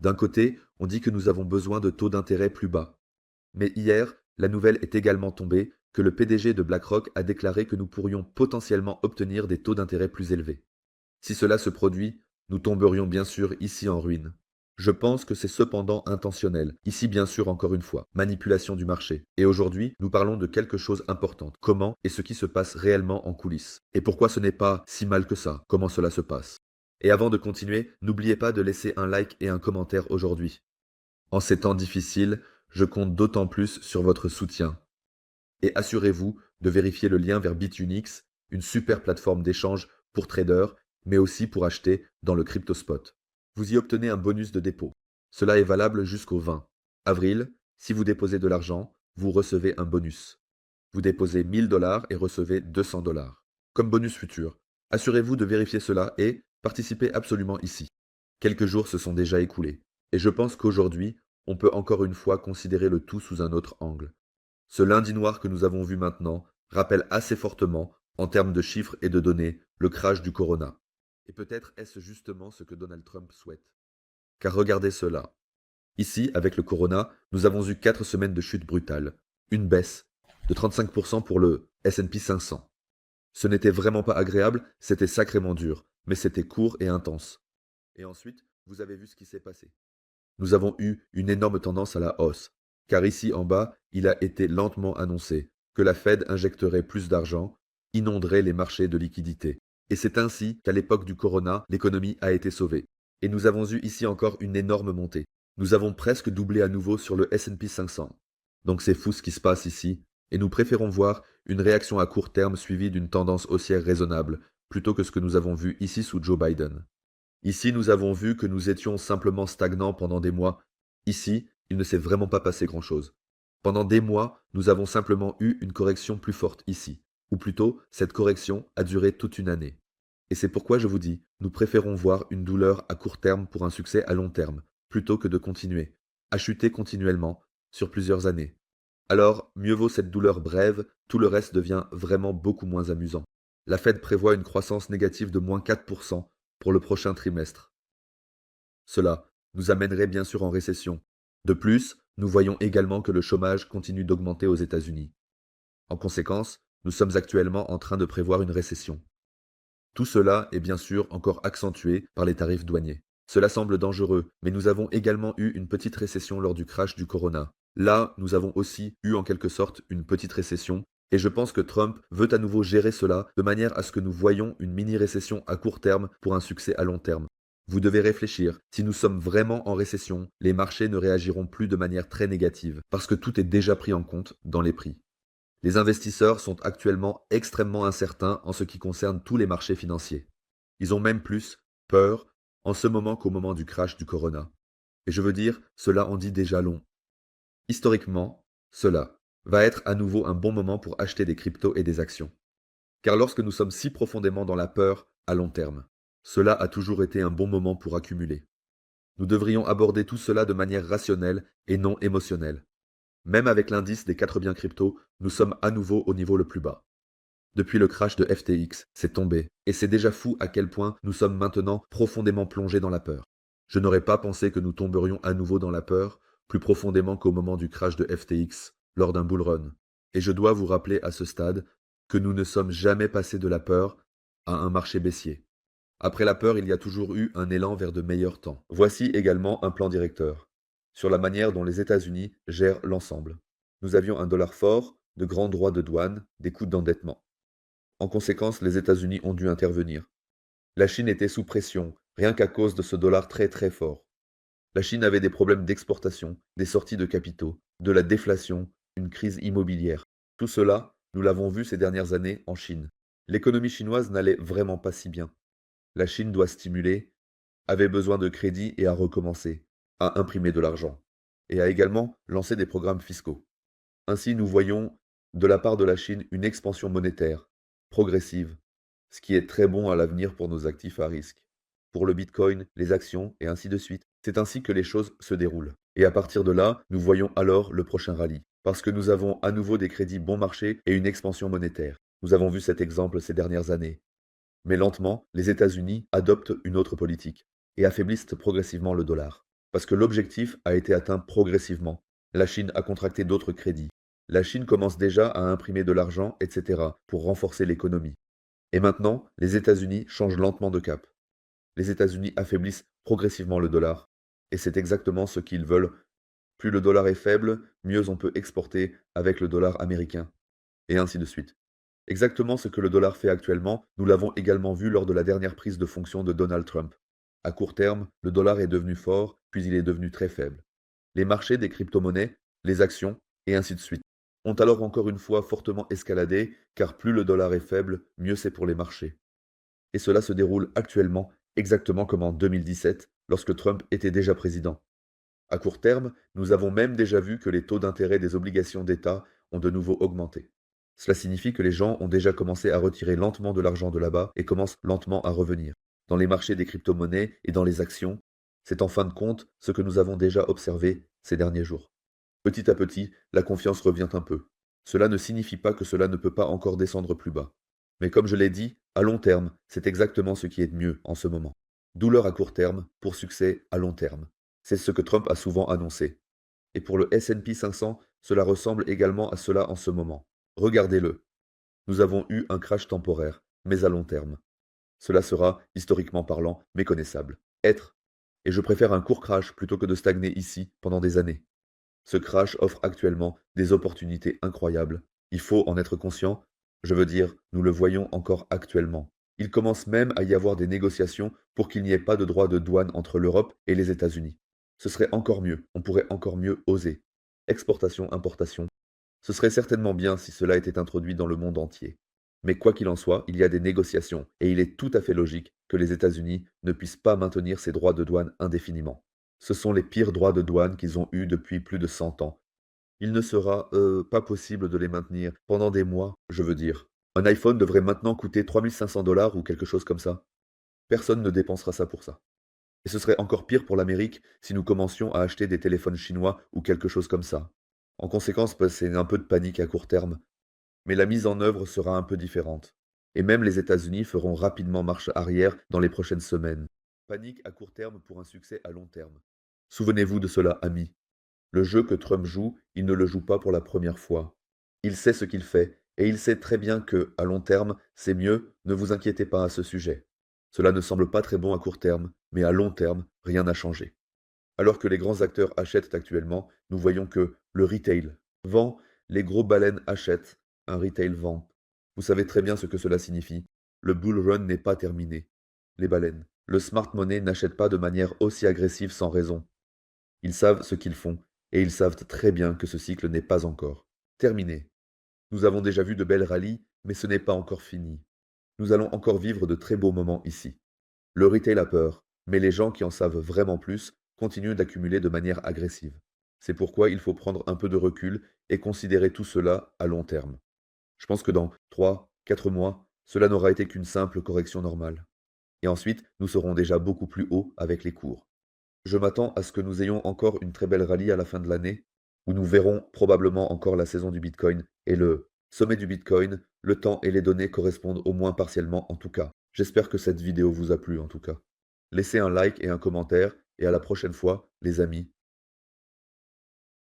D'un côté, on dit que nous avons besoin de taux d'intérêt plus bas. Mais hier, la nouvelle est également tombée que le PDG de BlackRock a déclaré que nous pourrions potentiellement obtenir des taux d'intérêt plus élevés. Si cela se produit, nous tomberions bien sûr ici en ruine. Je pense que c'est cependant intentionnel. Ici, bien sûr, encore une fois, manipulation du marché. Et aujourd'hui, nous parlons de quelque chose d'important. Comment et ce qui se passe réellement en coulisses. Et pourquoi ce n'est pas si mal que ça, comment cela se passe. Et avant de continuer, n'oubliez pas de laisser un like et un commentaire aujourd'hui. En ces temps difficiles, je compte d'autant plus sur votre soutien. Et assurez-vous de vérifier le lien vers Bitunix, une super plateforme d'échange pour traders, mais aussi pour acheter dans le CryptoSpot. Vous y obtenez un bonus de dépôt. Cela est valable jusqu'au 20 avril. Si vous déposez de l'argent, vous recevez un bonus. Vous déposez 1000 dollars et recevez 200 dollars. Comme bonus futur, assurez-vous de vérifier cela et participez absolument ici. Quelques jours se sont déjà écoulés. Et je pense qu'aujourd'hui, on peut encore une fois considérer le tout sous un autre angle. Ce lundi noir que nous avons vu maintenant rappelle assez fortement, en termes de chiffres et de données, le crash du corona. Et peut-être est-ce justement ce que Donald Trump souhaite. Car regardez cela. Ici, avec le corona, nous avons eu 4 semaines de chute brutale. Une baisse de 35% pour le S&P 500. Ce n'était vraiment pas agréable, c'était sacrément dur, mais c'était court et intense. Et ensuite, vous avez vu ce qui s'est passé. Nous avons eu une énorme tendance à la hausse, car ici en bas, il a été lentement annoncé que la Fed injecterait plus d'argent, inonderait les marchés de liquidités. Et c'est ainsi qu'à l'époque du corona, l'économie a été sauvée. Et nous avons eu ici encore une énorme montée. Nous avons presque doublé à nouveau sur le S&P 500. Donc c'est fou ce qui se passe ici, et nous préférons voir une réaction à court terme suivie d'une tendance haussière raisonnable, plutôt que ce que nous avons vu ici sous Joe Biden. Ici, nous avons vu que nous étions simplement stagnants pendant des mois. Ici, il ne s'est vraiment pas passé grand-chose. Pendant des mois, nous avons simplement eu une correction plus forte ici. Ou plutôt, cette correction a duré toute une année. Et c'est pourquoi je vous dis, nous préférons voir une douleur à court terme pour un succès à long terme, plutôt que de continuer, à chuter continuellement, sur plusieurs années. Alors, mieux vaut cette douleur brève, tout le reste devient vraiment beaucoup moins amusant. La Fed prévoit une croissance négative de moins 4% pour le prochain trimestre. Cela nous amènerait bien sûr en récession. De plus, nous voyons également que le chômage continue d'augmenter aux États-Unis. En conséquence, nous sommes actuellement en train de prévoir une récession. Tout cela est bien sûr encore accentué par les tarifs douaniers. Cela semble dangereux, mais nous avons également eu une petite récession lors du crash du corona. Là, nous avons aussi eu en quelque sorte une petite récession, et je pense que Trump veut à nouveau gérer cela de manière à ce que nous voyions une mini-récession à court terme pour un succès à long terme. Vous devez réfléchir, si nous sommes vraiment en récession, les marchés ne réagiront plus de manière très négative, parce que tout est déjà pris en compte dans les prix. Les investisseurs sont actuellement extrêmement incertains en ce qui concerne tous les marchés financiers. Ils ont même plus peur en ce moment qu'au moment du crash du corona. Et je veux dire, cela en dit déjà long. Historiquement, cela va être à nouveau un bon moment pour acheter des cryptos et des actions. Car lorsque nous sommes si profondément dans la peur à long terme, cela a toujours été un bon moment pour accumuler. Nous devrions aborder tout cela de manière rationnelle et non émotionnelle. Même avec l'indice des 4 biens crypto, nous sommes à nouveau au niveau le plus bas. Depuis le crash de FTX, c'est tombé, et c'est déjà fou à quel point nous sommes maintenant profondément plongés dans la peur. Je n'aurais pas pensé que nous tomberions à nouveau dans la peur, plus profondément qu'au moment du crash de FTX, lors d'un bull run. Et je dois vous rappeler à ce stade que nous ne sommes jamais passés de la peur à un marché baissier. Après la peur, il y a toujours eu un élan vers de meilleurs temps. Voici également un plan directeur sur la manière dont les États-Unis gèrent l'ensemble. Nous avions un dollar fort, de grands droits de douane, des coûts d'endettement. En conséquence, les États-Unis ont dû intervenir. La Chine était sous pression, rien qu'à cause de ce dollar très très fort. La Chine avait des problèmes d'exportation, des sorties de capitaux, de la déflation, une crise immobilière. Tout cela, nous l'avons vu ces dernières années en Chine. L'économie chinoise n'allait vraiment pas si bien. La Chine doit stimuler, avait besoin de crédit et a recommencé, à imprimer de l'argent, et a également lancé des programmes fiscaux. Ainsi, nous voyons de la part de la Chine une expansion monétaire, progressive, ce qui est très bon à l'avenir pour nos actifs à risque, pour le Bitcoin, les actions, et ainsi de suite. C'est ainsi que les choses se déroulent. Et à partir de là, nous voyons alors le prochain rallye, parce que nous avons à nouveau des crédits bon marché et une expansion monétaire. Nous avons vu cet exemple ces dernières années. Mais lentement, les États-Unis adoptent une autre politique et affaiblissent progressivement le dollar. Parce que l'objectif a été atteint progressivement. La Chine a contracté d'autres crédits. La Chine commence déjà à imprimer de l'argent, etc., pour renforcer l'économie. Et maintenant, les États-Unis changent lentement de cap. Les États-Unis affaiblissent progressivement le dollar. Et c'est exactement ce qu'ils veulent. Plus le dollar est faible, mieux on peut exporter avec le dollar américain. Et ainsi de suite. Exactement ce que le dollar fait actuellement, nous l'avons également vu lors de la dernière prise de fonction de Donald Trump. À court terme, le dollar est devenu fort, puis il est devenu très faible. Les marchés des crypto-monnaies, les actions, et ainsi de suite, ont alors encore une fois fortement escaladé, car plus le dollar est faible, mieux c'est pour les marchés. Et cela se déroule actuellement exactement comme en 2017, lorsque Trump était déjà président. À court terme, nous avons même déjà vu que les taux d'intérêt des obligations d'État ont de nouveau augmenté. Cela signifie que les gens ont déjà commencé à retirer lentement de l'argent de là-bas et commencent lentement à revenir. Dans les marchés des crypto-monnaies et dans les actions, c'est en fin de compte ce que nous avons déjà observé ces derniers jours. Petit à petit, la confiance revient un peu. Cela ne signifie pas que cela ne peut pas encore descendre plus bas. Mais comme je l'ai dit, à long terme, c'est exactement ce qui est de mieux en ce moment. Douleur à court terme pour succès à long terme. C'est ce que Trump a souvent annoncé. Et pour le S&P 500, cela ressemble également à cela en ce moment. Regardez-le. Nous avons eu un crash temporaire, mais à long terme. Cela sera, historiquement parlant, méconnaissable. Être. Et je préfère un court crash plutôt que de stagner ici pendant des années. Ce crash offre actuellement des opportunités incroyables. Il faut en être conscient. Je veux dire, nous le voyons encore actuellement. Il commence même à y avoir des négociations pour qu'il n'y ait pas de droit de douane entre l'Europe et les États-Unis. Ce serait encore mieux, on pourrait encore mieux oser. Exportation, importation. Ce serait certainement bien si cela était introduit dans le monde entier. Mais quoi qu'il en soit, il y a des négociations, et il est tout à fait logique que les États-Unis ne puissent pas maintenir ces droits de douane indéfiniment. Ce sont les pires droits de douane qu'ils ont eus depuis plus de 100 ans. Il ne sera pas possible de les maintenir pendant des mois, je veux dire. Un iPhone devrait maintenant coûter 3 500 $ ou quelque chose comme ça. Personne ne dépensera ça pour ça. Et ce serait encore pire pour l'Amérique si nous commencions à acheter des téléphones chinois ou quelque chose comme ça. En conséquence, c'est un peu de panique à court terme. Mais la mise en œuvre sera un peu différente. Et même les États-Unis feront rapidement marche arrière dans les prochaines semaines. Panique à court terme pour un succès à long terme. Souvenez-vous de cela, amis. Le jeu que Trump joue, il ne le joue pas pour la première fois. Il sait ce qu'il fait, et il sait très bien que, à long terme, c'est mieux, ne vous inquiétez pas à ce sujet. Cela ne semble pas très bon à court terme, mais à long terme, rien n'a changé. Alors que les grands acteurs achètent actuellement, nous voyons que le retail vend, les gros baleines achètent, un retail vend. Vous savez très bien ce que cela signifie. Le bull run n'est pas terminé. Les baleines. Le smart money n'achète pas de manière aussi agressive sans raison. Ils savent ce qu'ils font, et ils savent très bien que ce cycle n'est pas encore terminé. Nous avons déjà vu de belles rallyes, mais ce n'est pas encore fini. Nous allons encore vivre de très beaux moments ici. Le retail a peur, mais les gens qui en savent vraiment plus continuent d'accumuler de manière agressive. C'est pourquoi il faut prendre un peu de recul et considérer tout cela à long terme. Je pense que dans 3, 4 mois, cela n'aura été qu'une simple correction normale. Et ensuite, nous serons déjà beaucoup plus haut avec les cours. Je m'attends à ce que nous ayons encore une très belle rallye à la fin de l'année, où nous verrons probablement encore la saison du Bitcoin et le sommet du Bitcoin. Le temps et les données correspondent au moins partiellement en tout cas. J'espère que cette vidéo vous a plu en tout cas. Laissez un like et un commentaire, et à la prochaine fois, les amis.